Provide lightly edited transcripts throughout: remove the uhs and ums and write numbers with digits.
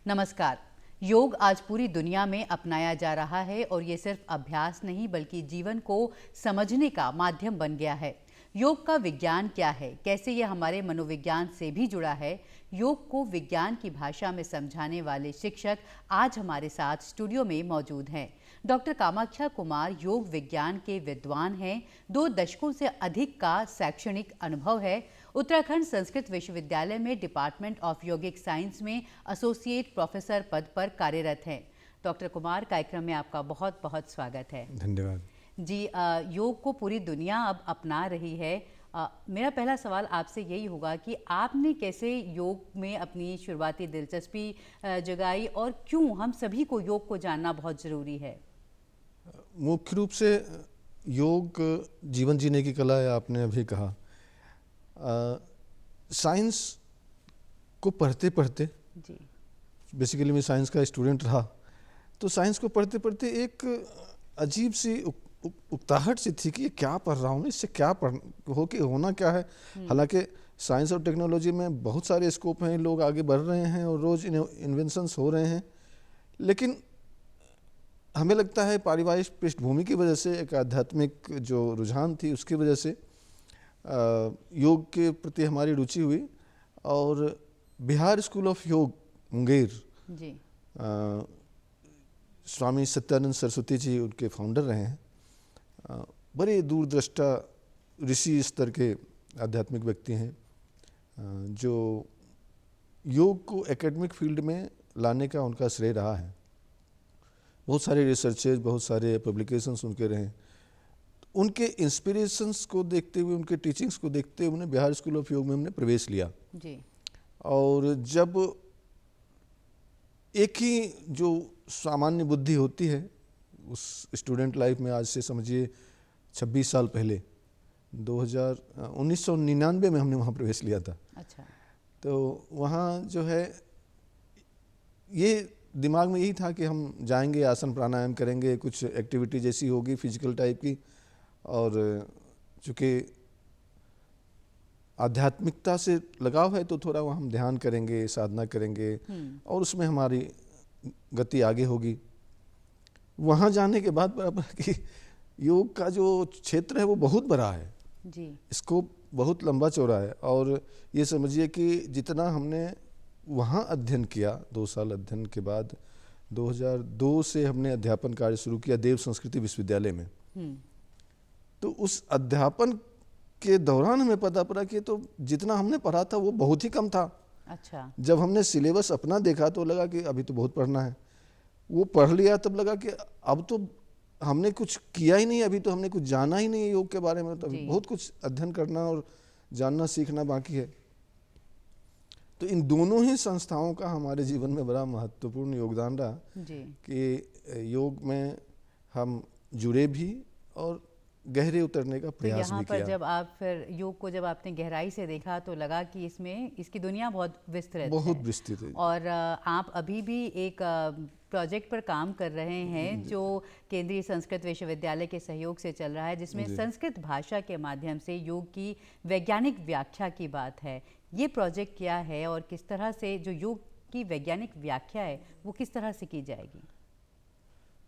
नमस्कार। योग आज पूरी दुनिया में अपनाया जा रहा है और ये सिर्फ अभ्यास नहीं बल्कि जीवन को समझने का माध्यम बन गया है। योग का विज्ञान क्या है, कैसे ये हमारे मनोविज्ञान से भी जुड़ा है, योग को विज्ञान की भाषा में समझाने वाले शिक्षक आज हमारे साथ स्टूडियो में मौजूद हैं। डॉक्टर कामाख्या कुमार योग विज्ञान के विद्वान हैं। 2 दशकों से अधिक का शैक्षणिक अनुभव है। उत्तराखंड संस्कृत विश्वविद्यालय में डिपार्टमेंट ऑफ योगिक साइंस में एसोसिएट प्रोफेसर पद पर कार्यरत हैं। डॉक्टर कुमार, कार्यक्रम में आपका बहुत बहुत स्वागत है। धन्यवाद जी। योग को पूरी दुनिया अब अपना रही है। मेरा पहला सवाल आपसे यही होगा कि आपने कैसे योग में अपनी शुरुआती दिलचस्पी जगाई और क्यों हम सभी को योग को जानना बहुत ज़रूरी है? मुख्य रूप से योग जीवन जीने की कला है, आपने अभी कहा। साइंस को पढ़ते पढ़ते, जी, बेसिकली मैं साइंस का स्टूडेंट रहा, तो साइंस को पढ़ते पढ़ते एक अजीब सी उकताहट सी थी कि ये क्या पढ़ रहा हूँ, इससे क्या होना क्या है। हालांकि साइंस और टेक्नोलॉजी में बहुत सारे स्कोप हैं, लोग आगे बढ़ रहे हैं और रोज़ इन्वेंशंस हो रहे हैं, लेकिन हमें लगता है पारिवारिक पृष्ठभूमि की वजह से, एक आध्यात्मिक जो रुझान थी उसकी वजह से योग के प्रति हमारी रुचि हुई और बिहार स्कूल ऑफ योग मुंगेर, जी, स्वामी सत्यानंद सरस्वती जी उनके फाउंडर रहे हैं। बड़े दूरदृष्टा ऋषि स्तर के आध्यात्मिक व्यक्ति हैं, जो योग को एकेडमिक फील्ड में लाने का उनका श्रेय रहा है। बहुत सारे रिसर्चेज, बहुत सारे पब्लिकेशंस उनके रहे। उनके इंस्पिरेशंस को देखते हुए, उनके टीचिंग्स को देखते हुए उन्हें बिहार स्कूल ऑफ योग में हमने प्रवेश लिया। जी। और जब एक ही जो सामान्य बुद्धि होती है उस स्टूडेंट लाइफ में, आज से समझिए 26 साल पहले 1999 में हमने वहाँ प्रवेश लिया था। अच्छा। तो वहाँ जो है, ये दिमाग में यही था कि हम जाएंगे, आसन प्राणायाम करेंगे, कुछ एक्टिविटी जैसी होगी फिजिकल टाइप की, और चूँकि आध्यात्मिकता से लगाव है तो थोड़ा वहाँ हम ध्यान करेंगे, साधना करेंगे और उसमें हमारी गति आगे होगी। वहाँ जाने के बाद बराबर कि योग का जो क्षेत्र है वो बहुत बड़ा है जी, स्कोप बहुत लंबा चौड़ा है। और ये समझिए कि जितना हमने वहाँ अध्ययन किया, 2 साल अध्ययन के बाद 2002 से हमने अध्यापन कार्य शुरू किया देव संस्कृति विश्वविद्यालय में। तो उस अध्यापन के दौरान हमें पता पड़ा कि तो जितना हमने पढ़ा था वो बहुत ही कम था। अच्छा। जब हमने सिलेबस अपना देखा तो लगा कि अभी तो बहुत पढ़ना है। वो पढ़ लिया तब लगा कि अब तो हमने कुछ किया ही नहीं, अभी तो हमने कुछ जाना ही नहीं है योग के बारे में, तो अभी बहुत कुछ अध्ययन करना और जानना सीखना बाकी है। तो इन दोनों ही संस्थाओं का हमारे जीवन में बड़ा महत्वपूर्ण योगदान रहा जी। कि योग में हम जुड़े भी और गहरे उतरने का तो प्रयास यहाँ भी पर किया। जब आप फिर योग को जब आपने गहराई से देखा तो लगा कि इसकी दुनिया बहुत विस्तृत बहुत है। विस्तृत है। और आप अभी भी एक प्रोजेक्ट पर काम कर रहे हैं जो केंद्रीय संस्कृत विश्वविद्यालय के सहयोग से चल रहा है, जिसमें संस्कृत भाषा के माध्यम से योग की वैज्ञानिक व्याख्या की बात है। ये प्रोजेक्ट क्या है और किस तरह से जो योग की वैज्ञानिक व्याख्या है वो किस तरह से की जाएगी?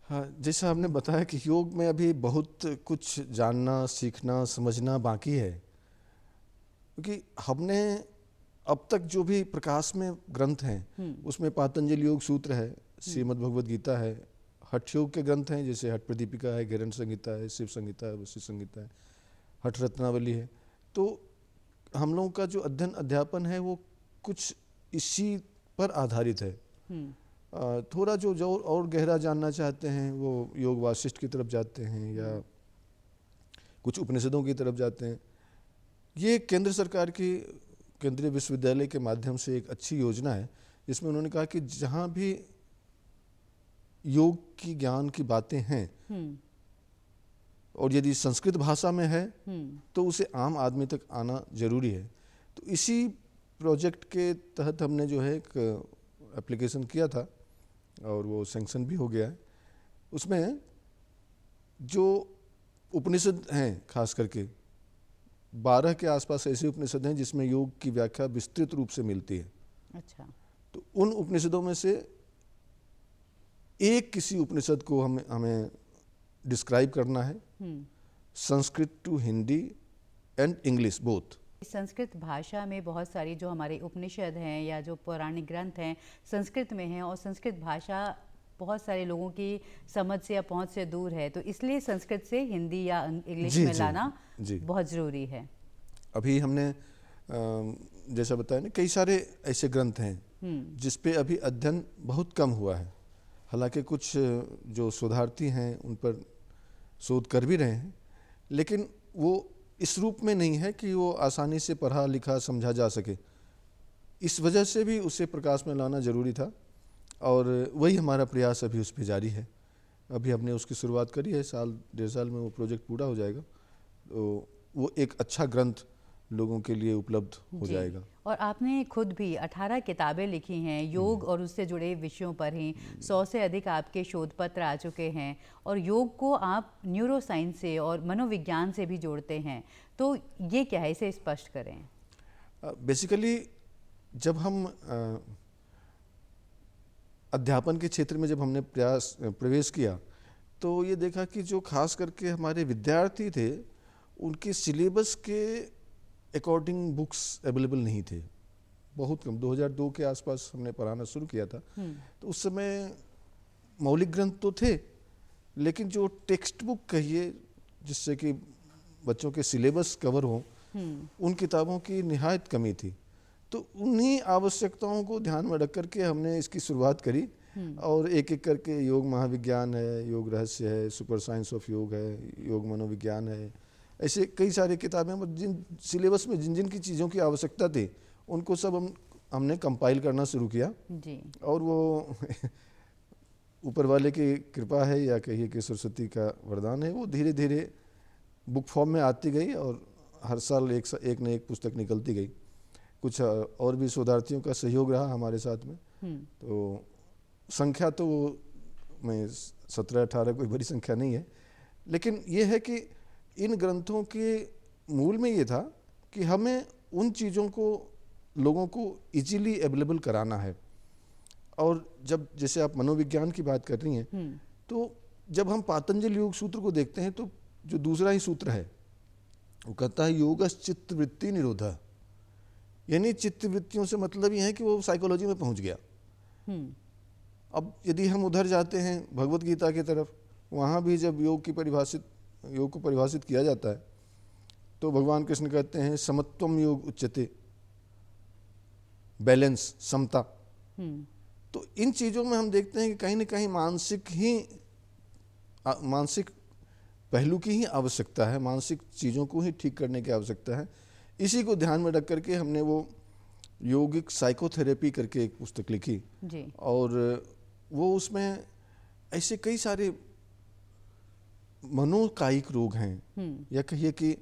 हाँ, जैसा आपने बताया कि योग में अभी बहुत कुछ जानना, सीखना, समझना बाकी है, क्योंकि हमने अब तक जो भी प्रकाश में ग्रंथ हैं उसमें पातंजलि योग सूत्र है, श्रीमद् भगवद गीता है, हठ योग के ग्रंथ हैं जैसे हठ प्रदीपिका है, गैरन संहिता है, शिव संहिता है, वशिष्ठ संहिता है, हठ रत्नावली है। तो हम लोगों का जो अध्ययन अध्यापन है वो कुछ इसी पर आधारित है। थोड़ा जो और गहरा जानना चाहते हैं वो योग वासिष्ठ की तरफ जाते हैं या कुछ उपनिषदों की तरफ जाते हैं। ये केंद्र सरकार की केंद्रीय विश्वविद्यालय के माध्यम से एक अच्छी योजना है, जिसमें उन्होंने कहा कि जहाँ भी योग की ज्ञान की बातें हैं और यदि संस्कृत भाषा में है तो उसे आम आदमी तक आना जरूरी है। तो इसी प्रोजेक्ट के तहत हमने जो है एक एप्लीकेशन किया था और वो सैंक्शन भी हो गया है। उसमें जो उपनिषद हैं, खास करके 12 के आसपास ऐसे उपनिषद हैं जिसमें योग की व्याख्या विस्तृत रूप से मिलती है। अच्छा। तो उन उपनिषदों में से एक किसी उपनिषद को हमें डिस्क्राइब करना है, Sanskrit to Hindi and English both. Sanskrit भाषा में बहुत सारी जो हमारे उपनिषद हैं या जो पौराणिक ग्रंथ हैं संस्कृत में हैं, और संस्कृत भाषा बहुत सारे लोगों की समझ से या पहुंच से दूर है, तो इसलिए संस्कृत से हिंदी या इंग्लिश में लाना बहुत ज़रूरी है। अभी हमने जैसा बताया ना, कई सारे ऐसे ग्रंथ हैं जिस पे अभी अध्ययन बहुत कम हुआ है। हालांकि कुछ जो शोधार्थी हैं उन पर शोध कर भी रहे हैं, लेकिन वो इस रूप में नहीं है कि वो आसानी से पढ़ा लिखा समझा जा सके। इस वजह से भी उसे प्रकाश में लाना ज़रूरी था, और वही हमारा प्रयास अभी उस पर जारी है। अभी हमने उसकी शुरुआत करी है, साल 1.5 साल में वो प्रोजेक्ट पूरा हो जाएगा, तो वो एक अच्छा ग्रंथ लोगों के लिए उपलब्ध हो जाएगा। और आपने खुद भी 18 किताबें लिखी हैं योग और उससे जुड़े विषयों पर ही। 100 से अधिक आपके शोध पत्र आ चुके हैं, और योग को आप न्यूरो साइंस से और मनोविज्ञान से भी जोड़ते हैं, तो ये क्या है, इसे स्पष्ट करें। बेसिकली जब हम अध्यापन के क्षेत्र में जब हमने प्रवेश किया, तो ये देखा कि जो खास करके हमारे विद्यार्थी थे उनके सिलेबस के अकॉर्डिंग बुक्स अवेलेबल नहीं थे, बहुत कम। 2002 के आसपास हमने पढ़ाना शुरू किया था, तो उस समय मौलिक ग्रंथ तो थे, लेकिन जो टेक्स्ट बुक कहिए जिससे कि बच्चों के सिलेबस कवर हो, उन किताबों की निहायत कमी थी। तो उन्हीं आवश्यकताओं को ध्यान में रख करके हमने इसकी शुरुआत करी, और एक एक करके योग महाविज्ञान है, योग रहस्य है, सुपर साइंस ऑफ योग है, योग मनोविज्ञान है, ऐसे कई सारी किताबें, जिन सिलेबस में जिन जिन की चीज़ों की आवश्यकता थी उनको सब हमने कंपाइल करना शुरू किया जी। और वो ऊपर वाले की कृपा है या कहिए कि सरस्वती का वरदान है, वो धीरे धीरे बुक फॉर्म में आती गई, और हर साल एक न एक पुस्तक निकलती गई। कुछ और भी शोधार्थियों का सहयोग रहा हमारे साथ में, तो संख्या तो में 17-18 कोई बड़ी संख्या नहीं है, लेकिन ये है कि इन ग्रंथों के मूल में ये था कि हमें उन चीज़ों को लोगों को इजीली अवेलेबल कराना है। और जब जैसे आप मनोविज्ञान की बात कर रही हैं, तो जब हम पातंजलि योग सूत्र को देखते हैं, तो जो दूसरा ही सूत्र है वो कहता है योगस् चित्त वृत्ति निरोधा, यानी चित्त वृत्तियों से मतलब ये है कि वो साइकोलॉजी में पहुंच गया। अब यदि हम उधर जाते हैं भगवत गीता की तरफ, वहाँ भी जब योग को परिभाषित किया जाता है, तो भगवान कृष्ण कहते हैं समत्वम योग उच्यते, बैलेंस, समता। तो इन चीज़ों में हम देखते हैं कि कहीं ना कहीं मानसिक पहलू की ही आवश्यकता है, मानसिक चीज़ों को ही ठीक करने की आवश्यकता है। इसी को ध्यान में रख करके हमने वो योगिक साइकोथेरेपी करके एक पुस्तक लिखी जी। और वो उसमें ऐसे कई सारे मनोकायिक रोग हैं, या कहिए कि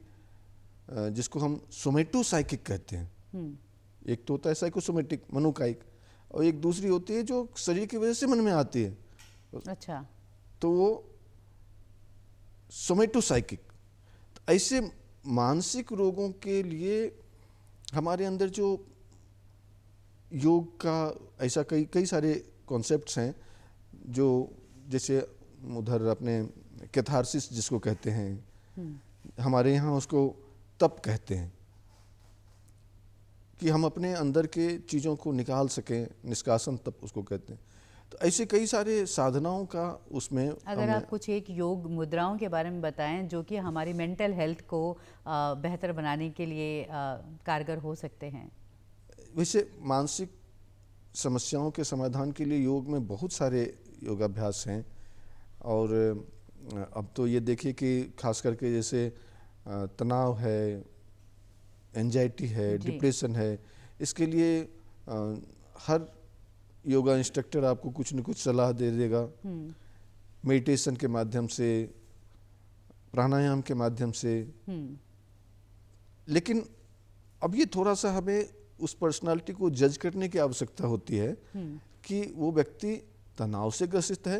जिसको हम सोमेटोसाइकिक कहते हैं। एक तो होता है साइकोसोमेटिक मनोकायिक, और एक दूसरी होती है जो शरीर की वजह से मन में आती है। अच्छा। तो वो सोमेटोसाइकिक। तो ऐसे मानसिक रोगों के लिए हमारे अंदर जो योग का ऐसा कई सारे कॉन्सेप्ट्स हैं, जो जैसे उधर अपने कैथारसिस जिसको कहते हैं, हमारे यहाँ उसको तप कहते हैं, कि हम अपने अंदर के चीज़ों को निकाल सकें, निष्कासन तप उसको कहते हैं। तो ऐसे कई सारे साधनाओं का उसमें अगर आप कुछ एक योग मुद्राओं के बारे में बताएं जो कि हमारी मेंटल हेल्थ को बेहतर बनाने के लिए कारगर हो सकते हैं। वैसे मानसिक समस्याओं के समाधान के लिए योग में बहुत सारे योगाभ्यास हैं, और अब तो ये देखिए कि खास करके जैसे तनाव है, एंजाइटी है, डिप्रेशन है, इसके लिए हर योगा इंस्ट्रक्टर आपको कुछ न कुछ सलाह दे देगा, मेडिटेशन के माध्यम से, प्राणायाम के माध्यम से। लेकिन अब ये थोड़ा सा हमें उस पर्सनालिटी को जज करने की आवश्यकता होती है कि वो व्यक्ति तनाव से ग्रसित है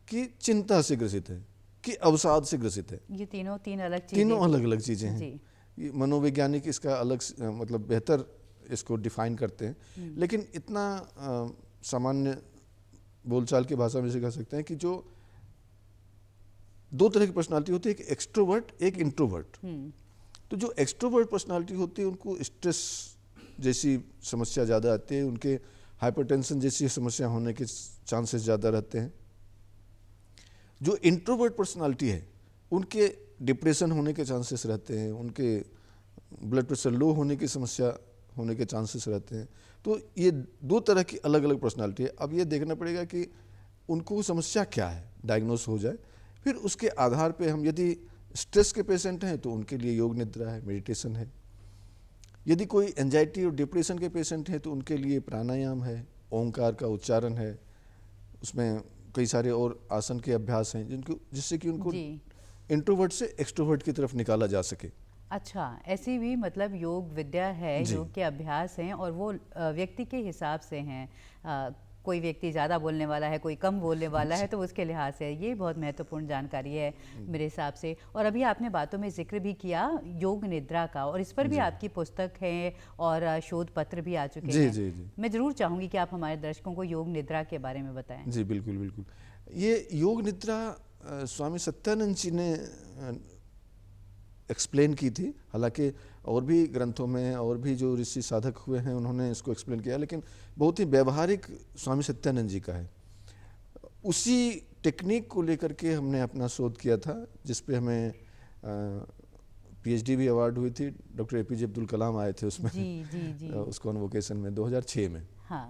कि चिंता से ग्रसित है कि अवसाद से ग्रसित है। ये तीनों अलग अलग चीज़ें हैं। ये मनोवैज्ञानिक इसका अलग मतलब बेहतर इसको डिफाइन करते हैं, लेकिन इतना सामान्य बोलचाल की भाषा में से कह सकते हैं कि जो दो तरह की पर्सनालिटी होती है, एक एक्सट्रोवर्ट, एक इंट्रोवर्ट। तो जो एक्सट्रोवर्ट पर्सनालिटी होती है उनको स्ट्रेस जैसी समस्या ज़्यादा आती है, उनके हाइपरटेंशन जैसी समस्या होने के चांसेस ज़्यादा रहते हैं। जो इंट्रोवर्ट पर्सनालिटी है उनके डिप्रेशन होने के चांसेस रहते हैं, उनके ब्लड प्रेशर लो होने की समस्या होने के चांसेस रहते हैं। तो ये दो तरह की अलग अलग पर्सनालिटी है। अब ये देखना पड़ेगा कि उनको समस्या क्या है, डायग्नोस हो जाए, फिर उसके आधार पे हम, यदि स्ट्रेस के पेशेंट हैं तो उनके लिए योग निद्रा है, मेडिटेशन है। यदि कोई एंजाइटी और डिप्रेशन के पेशेंट हैं तो उनके लिए प्राणायाम है, ओंकार का उच्चारण है, उसमें कई सारे और आसन के अभ्यास हैं जिससे कि उनको इंट्रोवर्ट से एक्सट्रोवर्ट की तरफ निकाला जा सके। अच्छा, ऐसी भी मतलब योग विद्या है, योग के अभ्यास हैं और वो व्यक्ति के हिसाब से हैं। कोई व्यक्ति ज़्यादा बोलने वाला है, कोई कम बोलने वाला है, तो उसके लिहाज से ये बहुत महत्वपूर्ण जानकारी है मेरे हिसाब से। और अभी आपने बातों में जिक्र भी किया योग निद्रा का, और इस पर भी आपकी पुस्तक है और शोध पत्र भी आ चुके हैं। जी जी। मैं ज़रूर चाहूँगी कि आप हमारे दर्शकों को योग निद्रा के बारे में बताएं। जी बिल्कुल बिल्कुल। ये योग निद्रा स्वामी सत्यानंद जी ने एक्सप्लेन की थी। हालांकि और भी ग्रंथों में और भी जो ऋषि साधक हुए हैं उन्होंने इसको एक्सप्लेन किया, लेकिन बहुत ही व्यवहारिक स्वामी सत्यानंद जी का है। उसी टेक्निक को लेकर के हमने अपना शोध किया था, जिस पे हमें पीएचडी भी अवार्ड हुई थी। डॉक्टर एपीजे अब्दुल कलाम आए थे उसमें, जी। उस कॉन्वोकेशन में 2006 में। हाँ।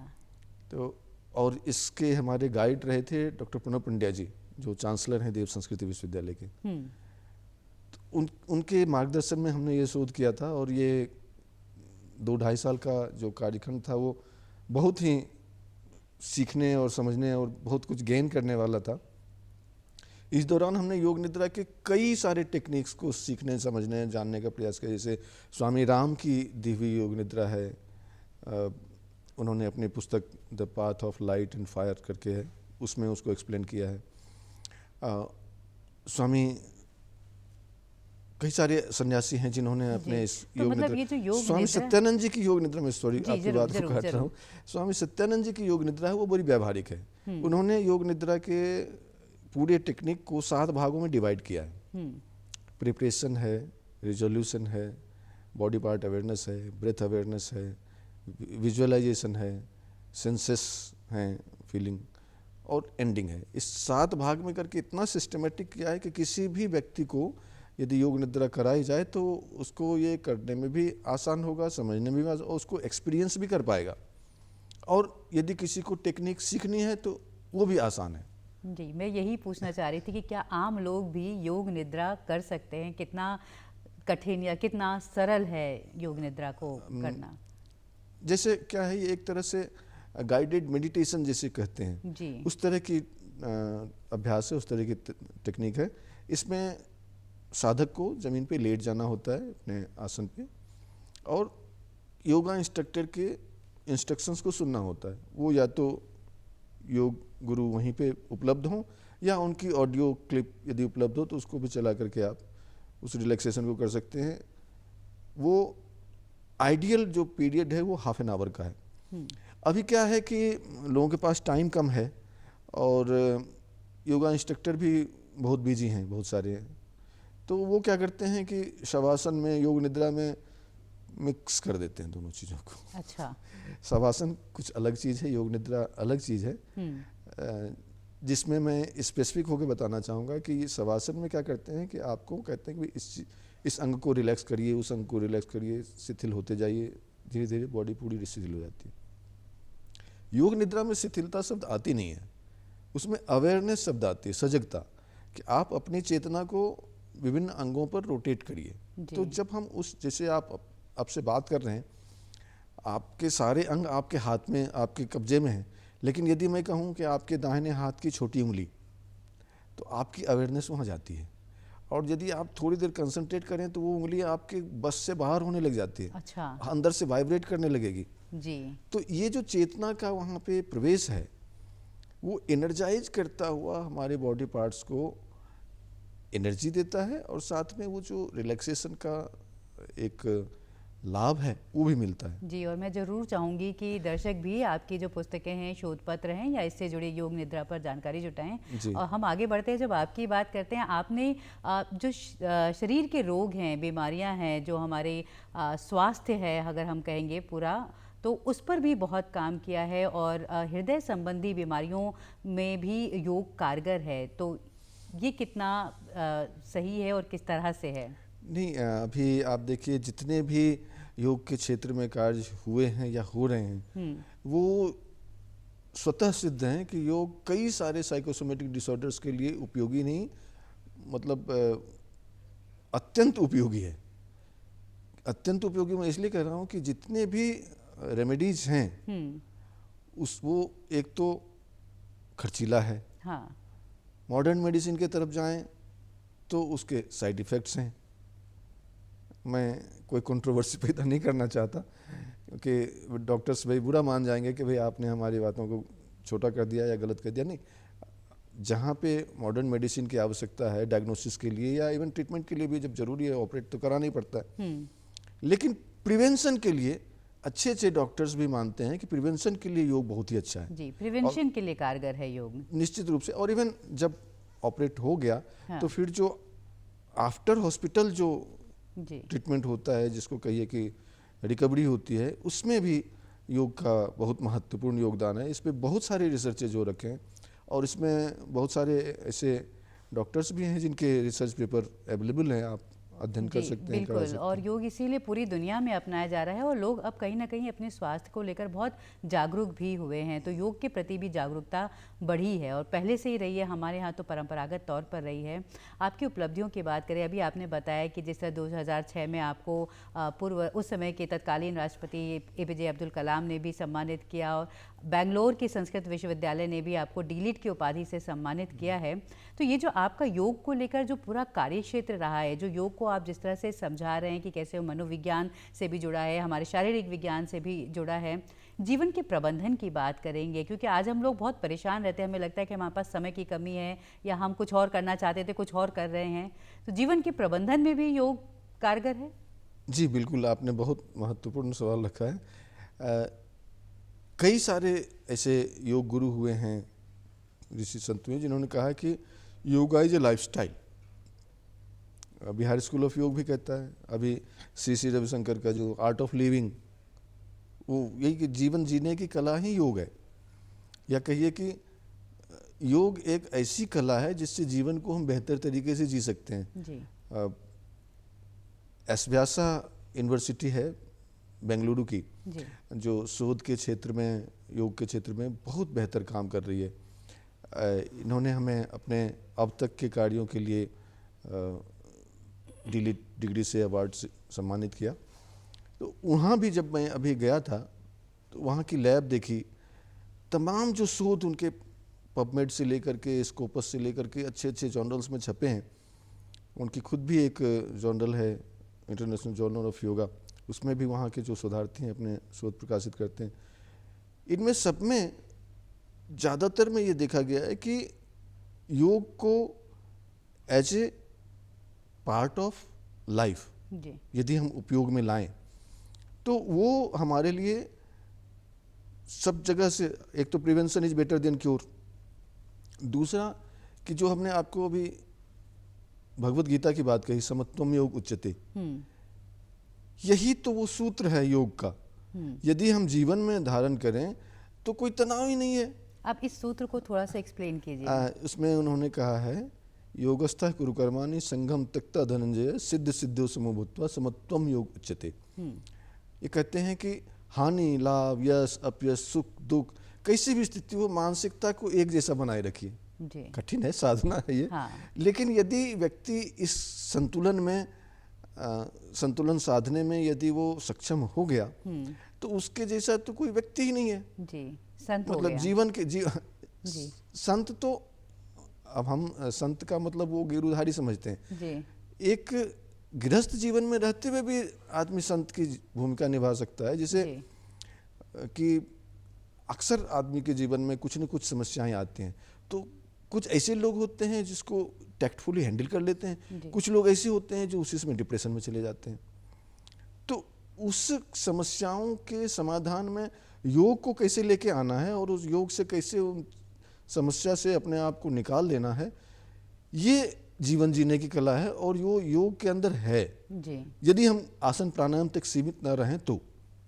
तो और इसके हमारे गाइड रहे थे डॉक्टर प्रणव पंड्या जी, जो चांसलर हैं देव संस्कृति विश्वविद्यालय के। उनके मार्गदर्शन में हमने ये शोध किया था, और ये 2-2.5 साल का जो कार्यक्रम था वो बहुत ही सीखने और समझने और बहुत कुछ गेन करने वाला था। इस दौरान हमने योग निद्रा के कई सारे टेक्निक्स को सीखने, समझने, जानने का प्रयास किया। जैसे स्वामी राम की दी हुई योग निद्रा है, उन्होंने अपनी पुस्तक the path of light and fire करके है, उसमें उसको एक्सप्लेन किया है। स्वामी कई सारे सन्यासी हैं जिन्होंने अपने इस योग निद्रा, स्वामी सत्यानंद जी की योग निद्रा में, सॉरी आपकी बात को काट रहा हूँ, स्वामी सत्यानंद जी की योग निद्रा है वो बड़ी व्यावहारिक है। उन्होंने योग निद्रा के पूरे टेक्निक को 7 भागों में डिवाइड किया है। प्रिपरेशन है, रिजोल्यूशन है, बॉडी पार्ट अवेयरनेस है, ब्रेथ अवेयरनेस है, विजुअलाइजेशन है, सेंसेस हैं, फीलिंग, और एंडिंग है। इस 7 भाग में करके इतना सिस्टमेटिक किया है कि किसी भी व्यक्ति को यदि योग निद्रा कराई जाए तो उसको ये करने में भी आसान होगा, समझने में भी आसान, और उसको एक्सपीरियंस भी कर पाएगा। और यदि किसी को टेक्निक सीखनी है तो वो भी आसान है। जी, मैं यही पूछना चाह रही थी कि क्या आम लोग भी योग निद्रा कर सकते हैं? कितना कठिन या कितना सरल है योग निद्रा को करना? जैसे क्या है, ये एक तरह से गाइडेड मेडिटेशन जैसे कहते हैं जी। उस तरह की अभ्यास है, उस तरह की टेक्निक है। इसमें साधक को ज़मीन पे लेट जाना होता है अपने आसन पे, और योगा इंस्ट्रक्टर के इंस्ट्रक्शंस को सुनना होता है। वो या तो योग गुरु वहीं पे उपलब्ध हों, या उनकी ऑडियो क्लिप यदि उपलब्ध हो तो उसको भी चला करके आप उस रिलैक्सेशन को कर सकते हैं। वो आइडियल जो पीरियड है वो ½ एन आवर का है। अभी क्या है कि लोगों के पास टाइम कम है और योगा इंस्ट्रक्टर भी बहुत बिजी हैं, बहुत सारे हैं, तो वो क्या करते हैं कि शवासन में, योग निद्रा में मिक्स कर देते हैं दोनों चीज़ों को। अच्छा। शवासन कुछ अलग चीज़ है, योग निद्रा अलग चीज़ है। जिसमें मैं स्पेसिफिक होकर बताना चाहूँगा कि शवासन में क्या करते हैं कि आपको कहते हैं कि इस अंग को रिलैक्स करिए, उस अंग को रिलैक्स करिए, शिथिल होते जाइए, धीरे धीरे बॉडी पूरी शिथिल हो जाती है। योग निद्रा में शिथिलता शब्द आती नहीं है, उसमें अवेयरनेस शब्द आती है, सजगता, कि आप अपनी चेतना को विभिन्न अंगों पर रोटेट करिए। तो जब हम जैसे आपसे बात कर रहे हैं, आपके सारे अंग आपके हाथ में, आपके कब्जे में हैं, लेकिन यदि मैं कहूं कि आपके दाहिने हाथ की छोटी उंगली, तो आपकी अवेयरनेस वहां जाती है, और यदि आप थोड़ी देर कंसंट्रेट करें तो वो उंगली आपके बस से बाहर होने लग जाती है। अच्छा। अंदर से वाइब्रेट करने लगेगी जी। तो ये जो चेतना का वहाँ पे प्रवेश है वो एनर्जाइज करता हुआ हमारे बॉडी पार्ट्स को एनर्जी देता है, और साथ में वो जो रिलैक्सेशन का एक लाभ है वो भी मिलता है। जी, और मैं ज़रूर चाहूँगी कि दर्शक भी आपकी जो पुस्तकें हैं, शोध पत्र हैं या इससे जुड़े योग निद्रा पर जानकारी जुटाएं। जी। और हम आगे बढ़ते हैं, जब आपकी बात करते हैं, आपने जो शरीर के रोग हैं, बीमारियां हैं, जो हमारे स्वास्थ्य है अगर हम कहेंगे पूरा, तो उस पर भी बहुत काम किया है और हृदय संबंधी बीमारियों में भी योग कारगर है। तो ये कितना सही है और किस तरह से है? नहीं, अभी आप देखिए जितने भी योग के क्षेत्र में कार्य हुए हैं या हो रहे हैं वो स्वतः सिद्ध हैं कि योग कई सारे साइकोसोमेटिक डिसऑर्डर्स के लिए उपयोगी नहीं, मतलब अत्यंत उपयोगी है। अत्यंत उपयोगी मैं इसलिए कह रहा हूँ कि जितने भी रेमेडीज हैं उस वो एक तो खर्चीला है। हाँ। मॉडर्न मेडिसिन के तरफ जाएं तो उसके साइड इफ़ेक्ट्स हैं। मैं कोई कंट्रोवर्सी पैदा नहीं करना चाहता क्योंकि डॉक्टर्स भाई बुरा मान जाएंगे कि भाई आपने हमारी बातों को छोटा कर दिया या गलत कर दिया। नहीं, जहाँ पे मॉडर्न मेडिसिन की आवश्यकता है डायग्नोसिस के लिए या इवन ट्रीटमेंट के लिए भी जब जरूरी है ऑपरेट तो कराना ही पड़ता है, लेकिन प्रिवेंशन के लिए अच्छे अच्छे डॉक्टर्स भी मानते हैं कि प्रिवेंशन के लिए योग बहुत ही अच्छा है। जी, प्रिवेंशन के लिए कारगर है योग। निश्चित रूप से। और इवन जब ऑपरेट हो गया हाँ। तो फिर जो आफ्टर हॉस्पिटल जो जी। ट्रीटमेंट होता है जिसको कहिए कि रिकवरी होती है, उसमें भी योग का बहुत महत्वपूर्ण योगदान है। इस पे बहुत सारे रिसर्चेज हो रखे हैं और इसमें बहुत सारे ऐसे डॉक्टर्स भी हैं जिनके रिसर्च पेपर अवेलेबल हैं, आप अध्ययन कर सकते हैं, करा बिल्कुल। सकते और हैं। योग इसीलिए पूरी दुनिया में अपनाया जा रहा है और लोग अब कहीं ना कहीं अपने स्वास्थ्य को लेकर बहुत जागरूक भी हुए हैं। तो योग के प्रति भी जागरूकता बढ़ी है और पहले से ही रही है, हमारे यहाँ तो परंपरागत तौर पर रही है। आपकी उपलब्धियों की बात करें, अभी आपने बताया कि जिस तरह 2006 में आपको पूर्व उस समय के तत्कालीन राष्ट्रपति APJ अब्दुल कलाम ने भी सम्मानित किया और बेंगलोर के संस्कृत विश्वविद्यालय ने भी आपको डीलिट की उपाधि से सम्मानित किया है। तो ये जो आपका योग को लेकर जो पूरा कार्य क्षेत्र रहा है, जो योग को आप जिस तरह से समझा रहे हैं कि कैसे वो मनोविज्ञान से भी जुड़ा है, हमारे शारीरिक विज्ञान से भी जुड़ा है, जीवन के प्रबंधन की बात करेंगे, क्योंकि आज हम लोग बहुत परेशान रहते हैं, हमें लगता है कि हमारे पास समय की कमी है या हम कुछ और करना चाहते थे, कुछ और कर रहे हैं। तो जीवन के प्रबंधन में भी योग कारगर है? जी बिल्कुल, आपने बहुत महत्वपूर्ण सवाल रखा है। कई सारे ऐसे योग गुरु हुए हैं, ऋषि संत हुए, जिन्होंने कहा कि yoga is a lifestyle. Bihar school of योग भी कहता है, अभी श्री रविशंकर का जो आर्ट ऑफ लिविंग, वो यही कि जीवन जीने की कला ही योग है। या कहिए कि योग एक ऐसी कला है जिससे जीवन को हम बेहतर तरीके से जी सकते हैं। जी। एस व्यासा यूनिवर्सिटी है बेंगलुरु की, जी। जो शोध के क्षेत्र में, योग के क्षेत्र में बहुत बेहतर काम कर रही है। इन्होंने हमें अपने अब तक के कार्यों के लिए डीलिट डिग्री से अवार्ड से सम्मानित किया। तो वहाँ भी जब मैं अभी गया था तो वहाँ की लैब देखी, तमाम जो शोध उनके पबमेड से लेकर के स्कोपस से लेकर के अच्छे अच्छे जर्नल्स में छपे हैं। उनकी खुद भी एक जर्नल है, इंटरनेशनल जर्नल ऑफ योगा, उसमें भी वहाँ के जो शोधार्थी हैं अपने शोध प्रकाशित करते हैं। इनमें सब में ज़्यादातर में ये देखा गया है कि योग को as a part of life यदि हम उपयोग में लाएं तो वो हमारे लिए सब जगह से, एक तो prevention is better than cure, दूसरा कि जो हमने आपको अभी भगवत गीता की बात कही, समत्वम योग उच्यते, यही तो वो सूत्र है योग का। यदि हम जीवन में धारण करें तो कोई तनाव ही नहीं है। आप इस सूत्र को थोड़ा सा एक्सप्लेन कीजिए। उसमें उन्होंने कहा है, योगस्थः कुरु कर्माणि संघम त्यक्त्वा धनंजय सिद्ध सिद्धो समो भूत्वा समत्वम योग उच्यते। ये कहते हैं कि हानि, लाभ, यश, अपयश, सुख, दुख, कैसी भी स्थिति हो, मानसिकता को एक जैसा बनाए रखिए। कठिन है, साधना है ये। हाँ। लेकिन यदि व्यक्ति इस संतुलन में, संतुलन साधने में यदि वो सक्षम हो गया तो उसके जैसा तो कोई व्यक्ति ही नहीं है। जी, संत मतलब हो गया। जीवन के जी संत तो, अब हम संत का मतलब वो गिरधारी समझते हैं जी। एक गृहस्थ जीवन में रहते हुए भी आदमी संत की भूमिका निभा सकता है। जैसे कि अक्सर आदमी के जीवन में कुछ न कुछ समस्याएं आती हैं, तो कुछ ऐसे लोग होते हैं जिसको टैक्टफुली हैंडल कर लेते हैं, कुछ लोग ऐसे होते हैं जो उसी समय डिप्रेशन में चले जाते हैं। तो उस समस्याओं के समाधान में योग को कैसे लेके आना है और उस योग से कैसे उन समस्या से अपने आप को निकाल देना है, ये जीवन जीने की कला है और यो योग के अंदर है। जी यदि हम आसन प्राणायाम तक सीमित न रहें तो,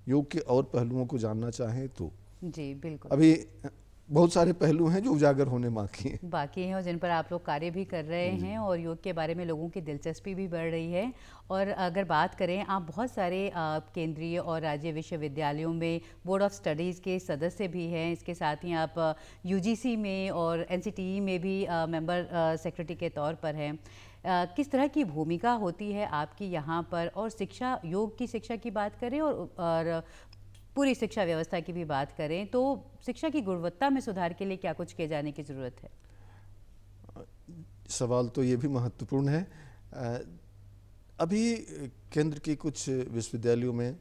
योग के और पहलुओं को जानना चाहें तो जी बिल्कुल अभी बहुत सारे पहलू हैं जो उजागर होने बाकी हैं। बाकी हैं और जिन पर आप लोग कार्य भी कर रहे हैं और योग के बारे में लोगों की दिलचस्पी भी बढ़ रही है। और अगर बात करें, आप बहुत सारे केंद्रीय और राज्य विश्वविद्यालयों में बोर्ड ऑफ स्टडीज़ के सदस्य भी हैं। इसके साथ ही आप यूजीसी में और एनसीटीई में भी मेंबर सेक्रेटरी के तौर पर हैं। किस तरह की भूमिका होती है आपकी यहाँ पर? और शिक्षा, योग की शिक्षा की बात करें और पूरी शिक्षा व्यवस्था की भी बात करें तो शिक्षा की गुणवत्ता में सुधार के लिए क्या कुछ किए जाने की ज़रूरत है? सवाल तो ये भी महत्वपूर्ण है। अभी केंद्र के कुछ विश्वविद्यालयों में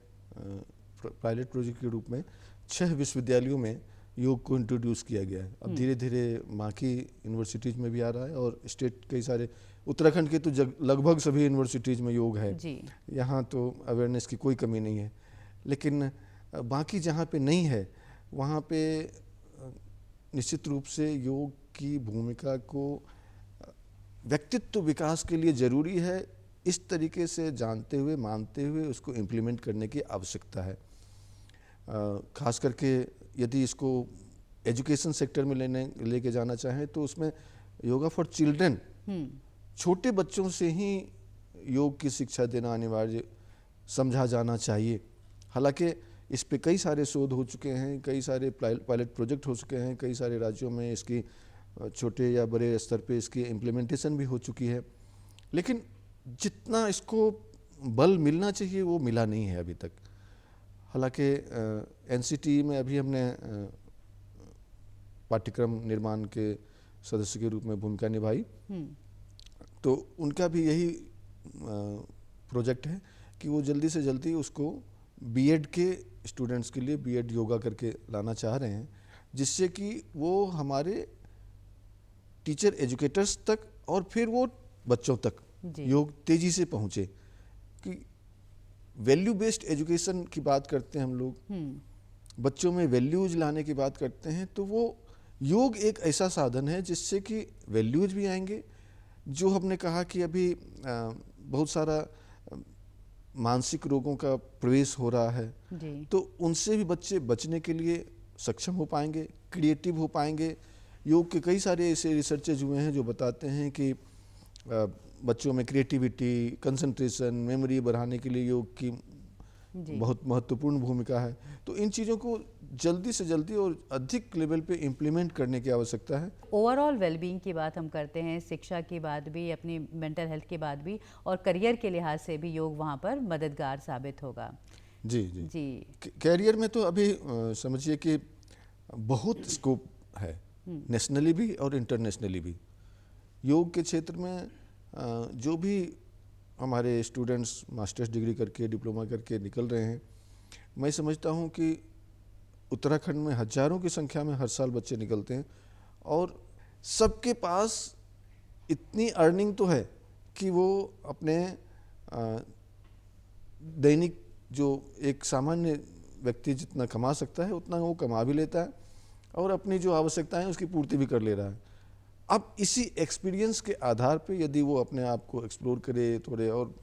पायलट प्रोजेक्ट के रूप में 6 विश्वविद्यालयों में योग को इंट्रोड्यूस किया गया है। अब धीरे धीरे बाकी यूनिवर्सिटीज़ में भी आ रहा है और स्टेट कई सारे, उत्तराखंड के तो लगभग सभी यूनिवर्सिटीज़ में योग है जी यहाँ, तो अवेयरनेस की कोई कमी नहीं है। लेकिन बाकी जहाँ पे नहीं है वहाँ पे निश्चित रूप से योग की भूमिका को व्यक्तित्व विकास के लिए ज़रूरी है, इस तरीके से जानते हुए मानते हुए उसको इम्प्लीमेंट करने की आवश्यकता है। खास करके यदि इसको एजुकेशन सेक्टर में लेके जाना चाहें तो उसमें योगा फॉर चिल्ड्रन, छोटे बच्चों से ही योग की शिक्षा देना अनिवार्य समझा जाना चाहिए। हालांकि इस पे कई सारे शोध हो चुके हैं, कई सारे पायलट प्रोजेक्ट हो चुके हैं, कई सारे राज्यों में इसकी छोटे या बड़े स्तर पे इसकी इम्प्लीमेंटेशन भी हो चुकी है, लेकिन जितना इसको बल मिलना चाहिए वो मिला नहीं है अभी तक। हालांकि एनसीटीई में अभी हमने पाठ्यक्रम निर्माण के सदस्य के रूप में भूमिका निभाई, तो उनका भी यही प्रोजेक्ट है कि वो जल्दी से जल्दी उसको बीएड के स्टूडेंट्स के लिए बीएड योगा करके लाना चाह रहे हैं, जिससे कि वो हमारे टीचर एजुकेटर्स तक और फिर वो बच्चों तक योग तेजी से पहुँचे। कि वैल्यू बेस्ड एजुकेशन की बात करते हैं हम लोग, बच्चों में वैल्यूज लाने की बात करते हैं, तो वो योग एक ऐसा साधन है जिससे कि वैल्यूज भी आएंगे। जो हमने कहा कि अभी बहुत सारा मानसिक रोगों का प्रवेश हो रहा है, तो उनसे भी बच्चे बचने के लिए सक्षम हो पाएंगे, क्रिएटिव हो पाएंगे। योग के कई सारे ऐसे रिसर्चेज हुए हैं जो बताते हैं कि बच्चों में क्रिएटिविटी, कंसंट्रेशन, मेमोरी बढ़ाने के लिए योग की बहुत महत्वपूर्ण भूमिका है। तो इन चीज़ों को जल्दी से जल्दी और अधिक लेवल पे इम्प्लीमेंट करने की आवश्यकता है। ओवरऑल वेलबींग की बात हम करते हैं, शिक्षा की बात भी, अपनी मेंटल हेल्थ की बात भी, और करियर के लिहाज से भी योग वहाँ पर मददगार साबित होगा। जी जी जी। कैरियर में तो अभी समझिए कि बहुत स्कोप है, नेशनली भी और इंटरनेशनली भी। योग के क्षेत्र में जो भी हमारे स्टूडेंट्स मास्टर्स डिग्री करके, डिप्लोमा करके निकल रहे हैं, मैं समझता हूँ कि उत्तराखंड में हजारों की संख्या में हर साल बच्चे निकलते हैं और सबके पास इतनी अर्निंग तो है कि वो अपने दैनिक, जो एक सामान्य व्यक्ति जितना कमा सकता है उतना वो कमा भी लेता है और अपनी जो आवश्यकताएं उसकी पूर्ति भी कर ले रहा है। अब इसी एक्सपीरियंस के आधार पे यदि वो अपने आप को एक्सप्लोर करे थोड़े और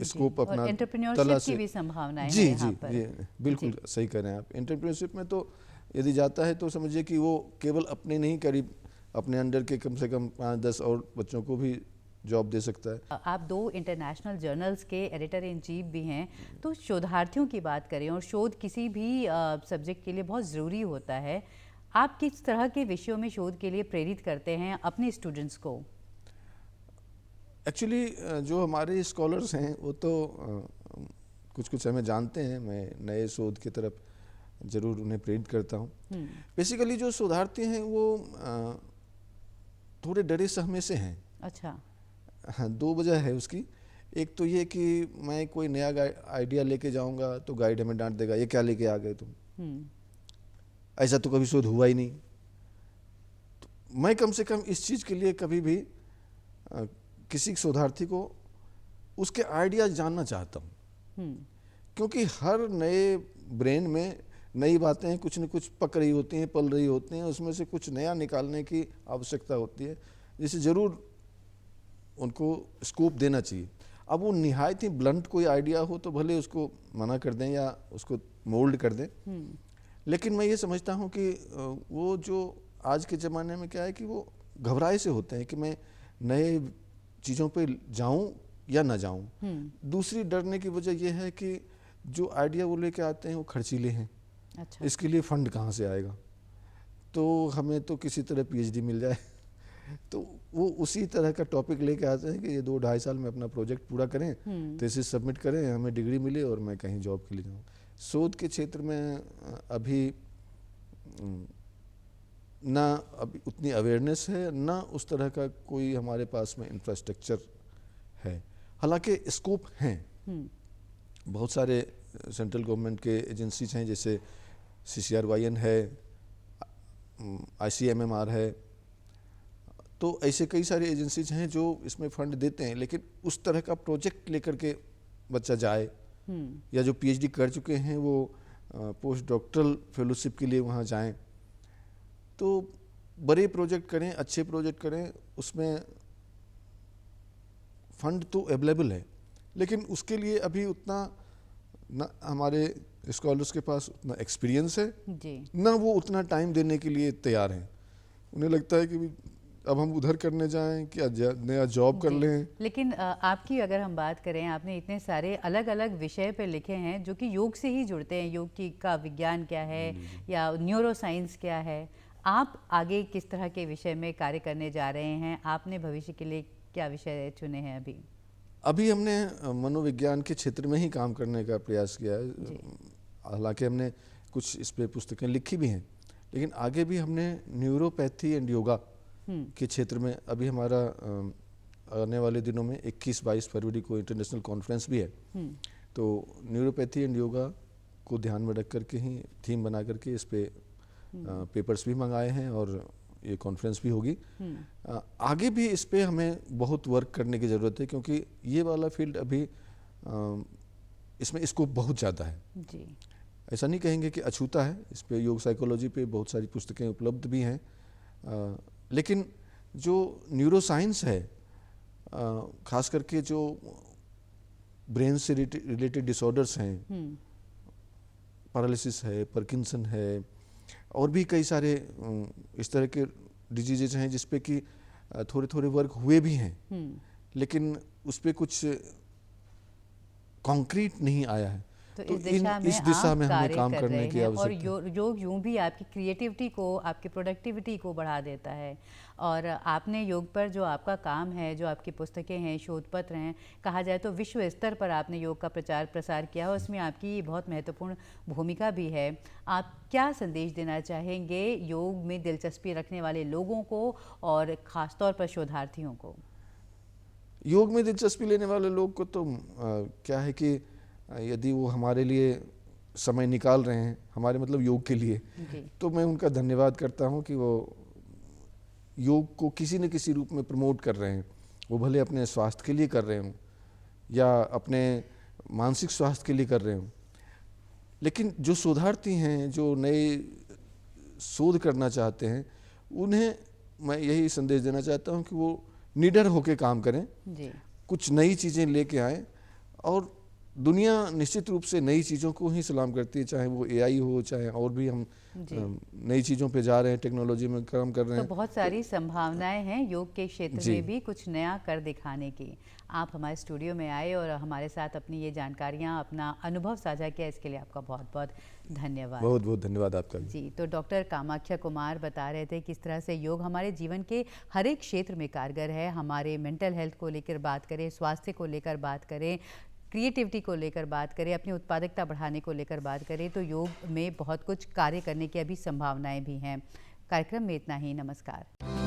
स्कोप अपना एंटरप्रेन्योरशिप की भी संभावनाएं हैं यहाँ पर। जी बिल्कुल सही कह रहे हैं आप। एंटरप्रेन्योरशिप में तो यदि जाता है तो समझिए कि वो केवल अपने नहीं, करीब अपने अंडर के कम से कम 5-10 और बच्चों को भी जॉब दे सकता है। आप 2 इंटरनेशनल जर्नल्स के एडिटर इन चीफ भी हैं, तो शोधार्थियों की बात करें, और शोध किसी भी सब्जेक्ट के लिए बहुत ज़रूरी होता है। आप किस तरह के विषयों में शोध के लिए प्रेरित करते हैं अपने स्टूडेंट्स को? एक्चुअली जो हमारे स्कॉलर्स हैं वो तो कुछ हमें जानते हैं, मैं नए शोध की तरफ ज़रूर उन्हें प्रेरित करता हूँ। बेसिकली जो शोधार्थी हैं वो थोड़े डरे सहमे से हैं। अच्छा। हाँ, 2 वजह है उसकी। एक तो ये कि मैं कोई नया आइडिया लेके जाऊंगा तो गाइड हमें डांट देगा, ये क्या लेके आ गए तुम, ऐसा तो कभी शोध हुआ ही नहीं। तो मैं कम से कम इस चीज़ के लिए कभी भी किसी शोधार्थी को उसके आइडिया जानना चाहता हूँ क्योंकि हर नए ब्रेन में नई बातें कुछ न कुछ पक रही होती हैं, पल रही होती हैं, उसमें से कुछ नया निकालने की आवश्यकता होती है, जिसे ज़रूर उनको स्कोप देना चाहिए। अब वो निहायत ही ब्लंट कोई आइडिया हो तो भले उसको मना कर दें या उसको मोल्ड कर दें, लेकिन मैं ये समझता हूँ कि वो जो आज के ज़माने में क्या है कि वो घबराए से होते हैं कि मैं नए चीज़ों पे जाऊं या ना जाऊं। दूसरी डरने की वजह यह है कि जो आइडिया वो लेके आते हैं वो खर्चीले हैं। अच्छा। इसके लिए फंड कहाँ से आएगा, तो हमें तो किसी तरह पीएचडी मिल जाए तो वो उसी तरह का टॉपिक लेके आते हैं कि ये 2-2.5 साल में अपना प्रोजेक्ट पूरा करें, थीसिस सबमिट करें, हमें डिग्री मिले और मैं कहीं जॉब के लिए जाऊँ। शोध के क्षेत्र में अभी ना अभी उतनी अवेयरनेस है, ना उस तरह का कोई हमारे पास में इंफ्रास्ट्रक्चर है। हालांकि स्कोप हैं, बहुत सारे सेंट्रल गवर्नमेंट के एजेंसीज हैं, जैसे CCRYN है, ICMMR है, तो ऐसे कई सारे एजेंसीज हैं जो इसमें फंड देते हैं। लेकिन उस तरह का प्रोजेक्ट लेकर के बच्चा जाए या जो पीएचडी कर चुके हैं वो पोस्ट डॉक्टरल फेलोशिप के लिए वहाँ जाएं, तो बड़े प्रोजेक्ट करें, अच्छे प्रोजेक्ट करें, उसमें फंड तो अवेलेबल है, लेकिन उसके लिए अभी उतना ना हमारे स्कॉलर्स के पास उतना एक्सपीरियंस है जी। ना वो उतना टाइम देने के लिए तैयार हैं। उन्हें लगता है कि अब हम उधर करने जाएं कि नया जॉब कर लें। लेकिन आपकी अगर हम बात करें, आपने इतने सारे अलग अलग विषय पे लिखे हैं जो कि योग से ही जुड़ते हैं। योग की का विज्ञान क्या है या न्यूरो साइंस क्या है, आप आगे किस तरह के विषय में कार्य करने जा रहे हैं? आपने भविष्य के लिए क्या विषय चुने हैं अभी? अभी हमने मनोविज्ञान के क्षेत्र में ही काम करने का प्रयास किया है। हालांकि हमने कुछ इस पे पुस्तकें लिखी भी हैं, लेकिन आगे भी हमने न्यूरोपैथी एंड योगा के क्षेत्र में अभी हमारा आने वाले दिनों में 21-22 फरवरी को इंटरनेशनल कॉन्फ्रेंस भी है। तो न्यूरोपैथी एंड योगा को ध्यान में रख करके ही थीम बना करके इस पे पेपर्स भी मंगाए हैं और ये कॉन्फ्रेंस भी होगी। आगे भी इस पे हमें बहुत वर्क करने की ज़रूरत है, क्योंकि ये वाला फील्ड अभी इसमें स्कोप बहुत ज़्यादा है जी। ऐसा ऐसा नहीं कहेंगे कि अछूता है। इस पे योग साइकोलॉजी पे बहुत सारी पुस्तकें उपलब्ध भी हैं, लेकिन जो न्यूरो साइंस है, खास करके जो ब्रेन से रिलेटेड डिसऑर्डर्स हैं, पैरालिसिस है, पार्किंसन है, और भी कई सारे इस तरह के डिजीजेज हैं जिस पे कि थोड़े थोड़े वर्क हुए भी हैं, लेकिन उस पे कुछ कॉन्क्रीट नहीं आया है। तो इस दिशा में हमें काम कर करने रहे की हैं। और आवश्यकता है। योग यूं भी आपकी क्रिएटिविटी को, आपकी प्रोडक्टिविटी को बढ़ा देता है। और आपने योग पर जो आपका काम है, जो आपकी पुस्तकें हैं, शोध पत्र हैं, कहा जाए तो विश्व स्तर पर आपने योग का प्रचार प्रसार किया है, उसमें आपकी बहुत महत्वपूर्ण भूमिका भी है। आप क्या संदेश देना चाहेंगे योग में दिलचस्पी रखने वाले लोगों को और ख़ासतौर पर शोधार्थियों को? योग में दिलचस्पी लेने वाले लोग को तो क्या है कि यदि वो हमारे लिए समय निकाल रहे हैं, हमारे मतलब योग के लिए, तो मैं उनका धन्यवाद करता हूं कि वो योग को किसी न किसी रूप में प्रमोट कर रहे हैं। वो भले अपने स्वास्थ्य के लिए कर रहे हों या अपने मानसिक स्वास्थ्य के लिए कर रहे हों, लेकिन जो शोधार्थी हैं, जो नए शोध करना चाहते हैं, उन्हें मैं यही संदेश देना चाहता हूं कि वो निडर होकर काम करें, कुछ नई चीज़ें लेके आएँ। और दुनिया निश्चित रूप से नई चीज़ों को ही सलाम करती है, चाहे वो AI हो, चाहे और भी हम नई चीज़ों पे जा रहे हैं, टेक्नोलॉजी में काम कर रहे हैं। तो बहुत सारी संभावनाएं हैं योग के क्षेत्र में भी कुछ नया कर दिखाने की। आप हमारे स्टूडियो में आए और हमारे साथ अपनी ये जानकारियां, अपना अनुभव साझा किया, इसके लिए आपका बहुत बहुत धन्यवाद। बहुत बहुत धन्यवाद आपका जी। तो डॉक्टर कामाख्या कुमार बता रहे थे किस तरह से योग हमारे जीवन के हर एक क्षेत्र में कारगर है। हमारे मेंटल हेल्थ को लेकर बात करें, स्वास्थ्य को लेकर बात करें, क्रिएटिविटी को लेकर बात करें, अपनी उत्पादकता बढ़ाने को लेकर बात करें, तो योग में बहुत कुछ कार्य करने की अभी संभावनाएं भी हैं। कार्यक्रम में इतना ही। नमस्कार।